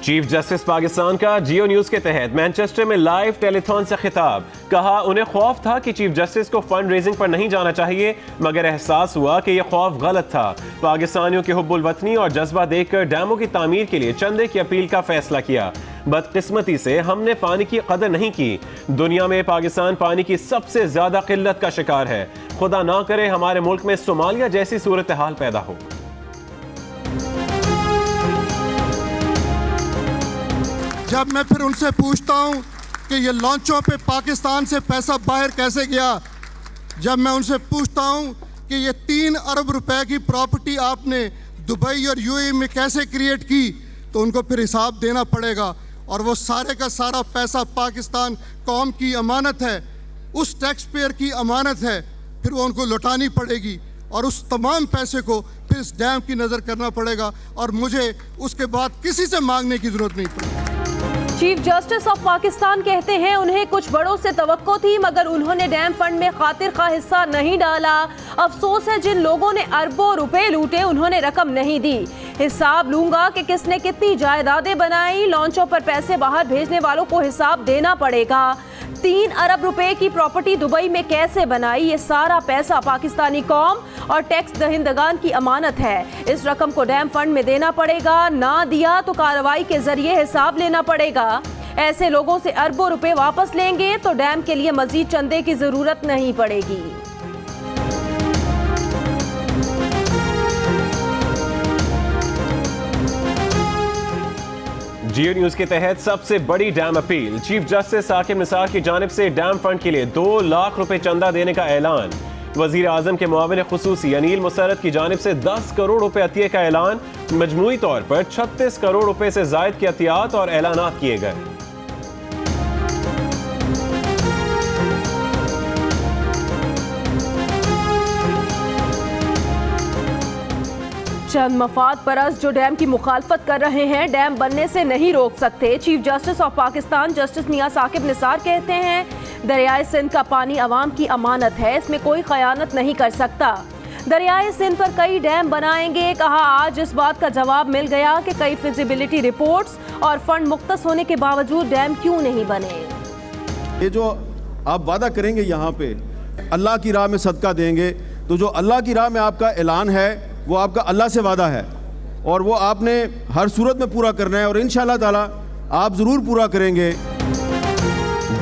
Chief justice Pakistan का जियो news के तहत मैनचेस्टर में लाइव टेलीथॉन से खिताब। कहा उन्हें खौफ था कि चीफ जस्टिस को फंड रेजिंग पर नहीं जाना चाहिए, मगर एहसास हुआ कि यह खौफ गलत था। पाकिस्तानियों के हुब्बुल वतनी और जज्बा देखकर डैमों की तामीर के लिए चंदे की अपील का फैसला किया। बदकिस्मती से हमने पानी की कदर नहीं की। दुनिया में पाकिस्तान पानी की सबसे ज्यादा किल्लत का शिकार है। खुदा ना करे हमारे मुल्क में सोमालिया जैसी सूरत हाल पैदा हो। जब मैं फिर उनसे पूछता हूं कि ये लॉन्चों पे पाकिस्तान से पैसा बाहर कैसे गया, जब मैं उनसे पूछता हूं कि ये 3 अरब रुपए की प्रॉपर्टी आपने दुबई और यूएई में कैसे क्रिएट की, तो उनको फिर हिसाब देना पड़ेगा। और वो सारे का सारा पैसा पाकिस्तान कौम की अमानत है, उस टैक्स पेयर की अमानत है, फिर वो उनको लौटानी पड़ेगी और उस तमाम पैसे को फिर इस डैम की नज़र करना पड़ेगा और मुझे उसके बाद किसी से मांगने की ज़रूरत नहीं पड़ेगी। चीफ जस्टिस ऑफ पाकिस्तान कहते हैं उन्हें कुछ बड़ों से तवक्को थी, मगर उन्होंने डैम फंड में खातिर का हिस्सा नहीं डाला। अफसोस है जिन लोगों ने अरबों रुपए लूटे उन्होंने रकम नहीं दी। हिसाब लूंगा कि किसने कितनी जायदादें बनाई। लॉन्चों पर पैसे बाहर भेजने वालों को हिसाब देना पड़ेगा। 3 अरब रुपए की प्रॉपर्टी दुबई में कैसे बनाई, ये सारा पैसा पाकिस्तानी कौम और टैक्स दहिंदगान की अमानत है। इस रकम को डैम फंड में देना पड़ेगा, ना दिया तो कार्रवाई के जरिए हिसाब लेना पड़ेगा। ऐसे लोगों से अरबों रुपए वापस लेंगे तो डैम के लिए मजीद चंदे की जरूरत नहीं पड़ेगी। जियो न्यूज के तहत सबसे बड़ी dam appeal. Chief justice Saqib Nisar की जानिब से डैम फंड के लिए 2 लाख रुपए चंदा देने का ऐलान। वजीर आजम के मुआविन खुसूसी अनील मुसर्रत की जानिब से 10 करोड़ रुपए अतिये का ऐलान। मजमूई तौर पर 36 करोड़ रुपए से जायद की अतियात और ऐलानात किए गए। चंद मफाद परस्त जो डैम की मुखालफत कर रहे हैं डैम बनने से नहीं रोक सकते। Chief justice of Pakistan justice Miyan Saqib Nisar कहते हैं दरियाए सिंध का पानी अवाम की अमानत है, इसमें कोई खयानत नहीं कर सकता। दरियाए सिंध पर कई डैम बनाएंगे। कहा आज इस बात का जवाब मिल गया कि कई फिजिबिलिटी रिपोर्ट्स और फंड मुख्तस होने के बावजूद डैम क्यों नहीं बने। ये जो आप वादा करेंगे यहाँ पे अल्लाह की राह में सदका देंगे, तो जो अल्लाह की राह में आपका ऐलान है वो आपका अल्लाह से वादा है और वो आपने हर सूरत में पूरा करना है और इंशाअल्लाह ताला आप ज़रूर पूरा करेंगे।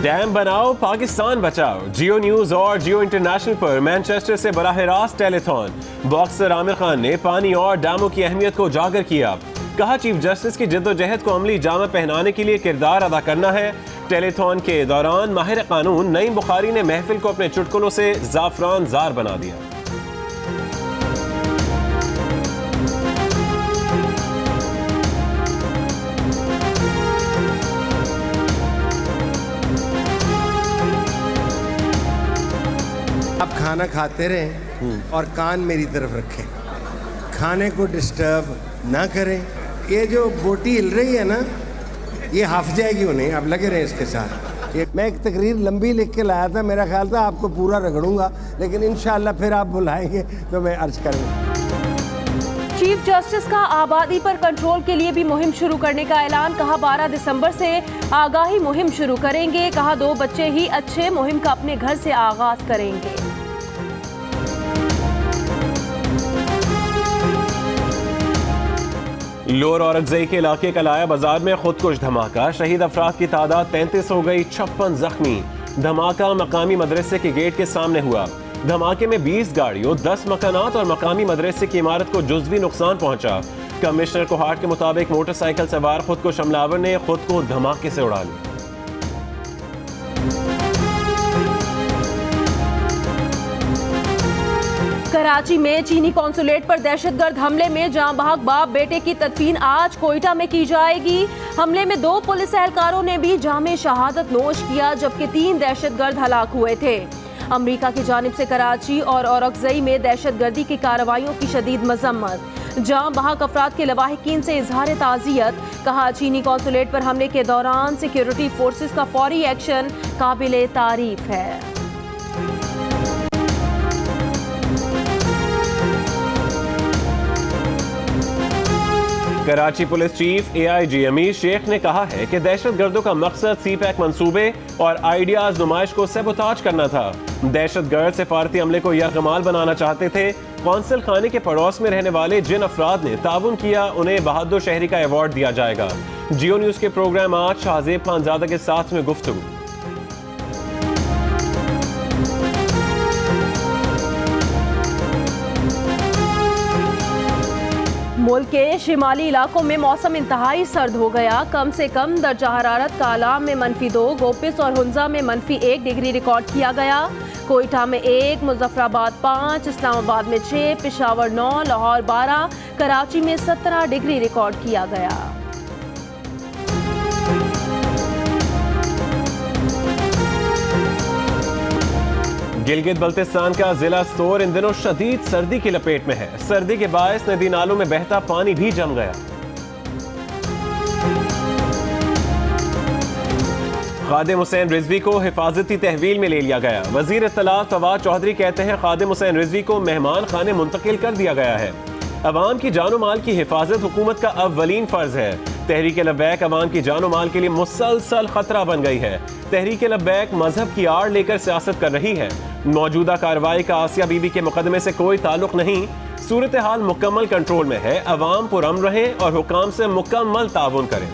डैम बनाओ पाकिस्तान बचाओ। जियो न्यूज और जियो इंटरनेशनल पर मैनचेस्टर से बराह रास्त टेलीथॉन। बॉक्सर आमिर खान ने पानी और डैमों की अहमियत को उजागर किया। कहा चीफ जस्टिस की जद्दोजहद को अमली जामा पहनाने के लिए किरदार अदा करना है। टेलीथॉन के दौरान माहिर कानून नईम बुखारी ने महफिल को अपने चुटकुलों से जाफरान जार बना दिया। आप खाना खाते रहें और कान मेरी तरफ रखें, खाने को डिस्टर्ब ना करें। ये जो बोटी हिल रही है ना, ये हाफ जाएगी उन्हें, आप लगे रहें इसके साथ। मैं एक तकरीर लंबी लिख के लाया था, मेरा ख्याल था आपको पूरा रगड़ूंगा, लेकिन इंशाअल्लाह फिर आप बुलाएंगे तो मैं अर्ज करूँगा। चीफ जस्टिस का आबादी पर कंट्रोल के लिए भी मुहिम शुरू करने का ऐलान। कहा 12 दिसंबर से आगाही मुहिम शुरू करेंगे। कहा 2 बच्चे ही अच्छे मुहिम का अपने घर से आगाज करेंगे। लोअर औरंगजेब के इलाके कलाया बाजार में खुदकुश धमाका। शहीद अफराद की तादाद 33 हो गई, 56 जख्मी। धमाका मकामी मदरसे के गेट के सामने हुआ। धमाके में 20 गाड़ियों, 10 मकानात और मकामी मदरसे की इमारत को जुज़वी नुकसान पहुंचा। कमिश्नर कोहाट के मुताबिक मोटरसाइकिल सवार खुदकुश हमलावर ने खुद को धमाके से उड़ा लिया। कराची में चीनी कॉन्सुलेट पर दहशतगर्द हमले में जाँ बहक बाप बेटे की तदफीन आज कोयटा में की जाएगी। हमले में 2 पुलिस एहलकारों ने भी जामे शहादत नोश किया, जबकि 3 दहशतगर्द हलाक हुए थे। अमरीका की जानिब से कराची और औरंगजेब में दहशतगर्दी की कार्रवाइयों की शदीद मजम्मत। जाँ बहक अफराद के लवाहिकीन से इजहार ताज़ियत। कहा चीनी कॉन्सुलेट पर हमले के दौरान सिक्योरिटी फोर्सेस का फौरी एक्शन काबिले तारीफ है। कराची पुलिस चीफ AIG अमीर शेख ने कहा है कि दहशतगर्दों का मकसद CPAC मंसूबे और आइडियाज नुमाइश को सबोताज करना था। दहशतगर्द सिफारती अमले को यरगमाल बनाना चाहते थे। कौंसल खाने के पड़ोस में रहने वाले जिन अफराद ने ताउन किया उन्हें बहादुर शहरी का अवार्ड दिया जाएगा। जियो न्यूज के प्रोग्राम आज शाहजेब खानजादा के साथ में गुफ्तगू। मुल्क के शिमाली इलाकों में मौसम इंतहाई सर्द हो गया। कम से कम दर्जा हरारत कालाम में -2, गोपिस और हुंजा में -1 डिग्री रिकॉर्ड किया गया। कोयटा में 1, मुजफ्फराबाद 5, इस्लामाबाद में 6, पेशावर 9, लाहौर 12, कराची में 17 डिग्री रिकॉर्ड किया गया। गिलगित बल्तिस्तान का जिला सोर इन दिनों शदीद सर्दी की लपेट में है। सर्दी के बायस नदी नालों में बहता पानी भी जम गया। खादिम हुसैन रिजवी को हिफाजती तहवील में ले लिया गया। वजीर इत्तलात फवाद चौधरी कहते हैं खादिम हुसैन रिजवी को मेहमान खाने मुंतकिल कर दिया गया है। अवाम की जानो माल की हिफाजत हुकूमत का अव्वलीन फर्ज है। तहरीक लब्बैक अवाम की जानो माल के लिए मुसलसल खतरा बन गई है। तहरीक लब्बैक मजहब की आड़ लेकर सियासत कर रही है। मौजूदा कार्रवाई का आसिया बीबी के मुकदमे से कोई ताल्लुक नहीं। सूरत हाल मुकम्मल कंट्रोल में है। अवाम पुरअमन रहें और हुकाम से मुकम्मल ताउन करें।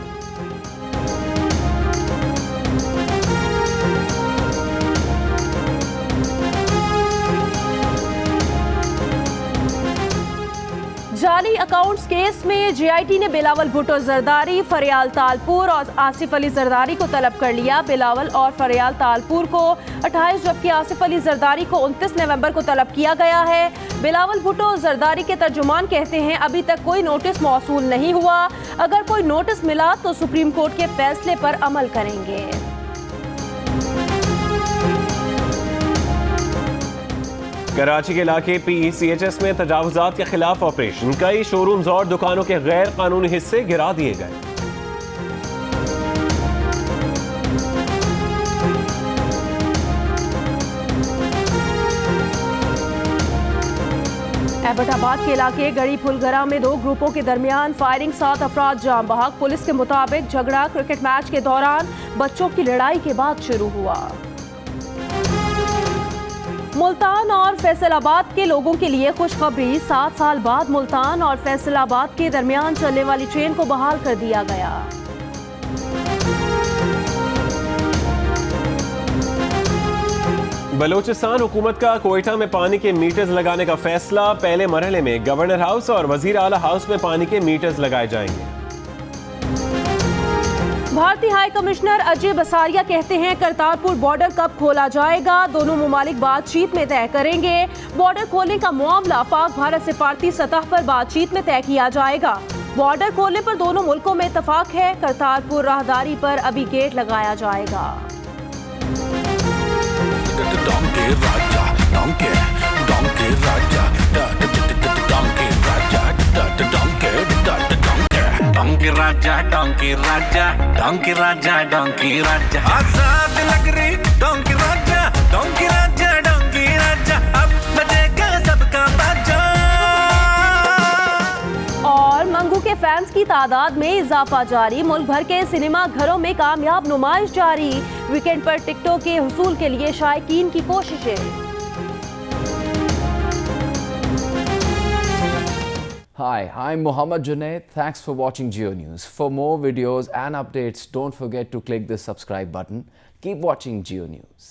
जाली अकाउंट्स केस में JIT ने बिलावल भुट्टो जरदारी, फरियाल तालपुर और आसिफ अली जरदारी को तलब कर लिया। बिलावल और फरियाल तालपुर को 28 जबकि आसिफ अली जरदारी को 29 नवंबर को तलब किया गया है। बिलावल भुट्टो जरदारी के तर्जुमान कहते हैं अभी तक कोई नोटिस मौसूल नहीं हुआ। अगर कोई नोटिस मिला तो सुप्रीम कोर्ट के फैसले पर अमल करेंगे। कराची के इलाके PECHS में तजावुजात के खिलाफ ऑपरेशन। कई शोरूम्स और दुकानों के गैर कानूनी हिस्से गिरा दिए गए। एबटाबाद के इलाके गड़ी फुलगरा में 2 ग्रुपों के दरमियान फायरिंग, 7 अफराद जाम बहक। पुलिस के मुताबिक झगड़ा क्रिकेट मैच के दौरान बच्चों की लड़ाई के बाद शुरू हुआ। मुल्तान और फैसलाबाद के लोगों के लिए खुशखबरी। 7 साल बाद मुल्तान और फैसलाबाद के दरमियान चलने वाली ट्रेन को बहाल कर दिया गया। बलूचिस्तान हुकूमत का कोयटा में पानी के मीटर्स लगाने का फैसला। पहले मरहले में गवर्नर हाउस और वजीर आला हाउस में पानी के मीटर्स लगाए जाएंगे। भारतीय हाई कमिश्नर अजय बसारिया कहते हैं करतारपुर बॉर्डर कब खोला जाएगा, दोनों मुमालिक बातचीत में तय करेंगे। बॉर्डर खोलने का मामला पाक भारत सिफारती सतह पर बातचीत में तय किया जाएगा। बॉर्डर खोलने पर दोनों मुल्कों में इत्तफाक है। करतारपुर राहदारी पर अभी गेट लगाया जाएगा। डोंकी राजा डोंकी राजा डोंकी राजा डोंकी राजा आजाद लग रही डोंकी राजा डोंकी राजा डोंकी राजा अब बजेगा सबका बाजा। और मंगू के फैंस की तादाद में इजाफा जारी। मुल्क भर के सिनेमा घरों में कामयाब नुमाइश जारी। वीकेंड पर टिकटों के हुसूल के लिए शायकीन की कोशिशें। Hi, I'm Mohammad Junaid. Thanks for watching Jio News. For more videos and updates, don't forget to click the subscribe button. Keep watching Jio News.